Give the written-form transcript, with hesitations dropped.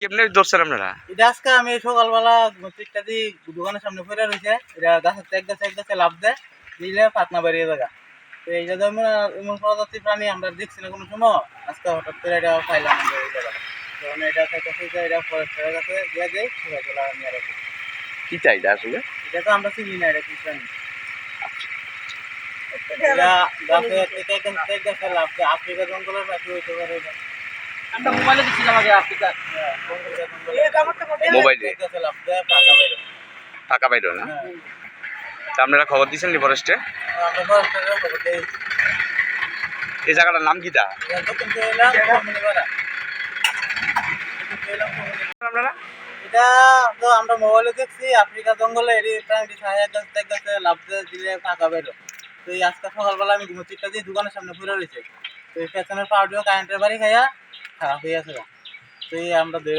কেমনে ধরছেন আপনারা? এটা আজকে আমি সকালবেলা ইত্যাদি দোকানের সামনে পড়ে রয়েছে, এটা গাছের এক গাছে লাভ দেয় দিলে পাতনা বেরিয়ে জায়গা। তো এইটা তো এমন প্রজাতির প্রাণী আমরা দেখছি না কোনো সময়, আজকে হঠাৎ করে এটা পাইলাম আমাদের এই জায়গাটা। তখন এটা খাইতেছে যে এটা ফরেস্টের কাছে দিয়ে দেয়, সেটা চলে নিয়ে রাখি। কি চাহিদা আসলে? এটা তো আমরা চিনি না এটা কি প্রাণী। এটা গাছে এক গাছে লাভ দেয়, আফ্রিকা জঙ্গলের পাখি হইতে পারে এটা। আমরা মোবাইলে দিছিলাম আগে আফ্রিকা মোবাইলে গাছে লাভ দেয় পাকা বেরো। টাকা পাইলো না? তা আপনারা খবর দিয়েছেন নি ফরেস্টে? আমরা ফরেস্টের খবর দিই। এই জায়গাটার নাম কিটা আপনারা? এটা তো আমরা মোবাইলে দেখছি আফ্রিকা জঙ্গলে এর প্রাণীটি এক গাছে লাভ দিলে টাকা বেরো। তো এই আজকে সকালবেলা আমি ঘুমোচ্ছিটা দিয়ে দোকানের সামনে ঘুরে রয়েছে, তো এই পেছনের পাউডিও কারেন্টের বাড়ি খাইয়া খারাপ হয়ে আছে। তো এই আমরা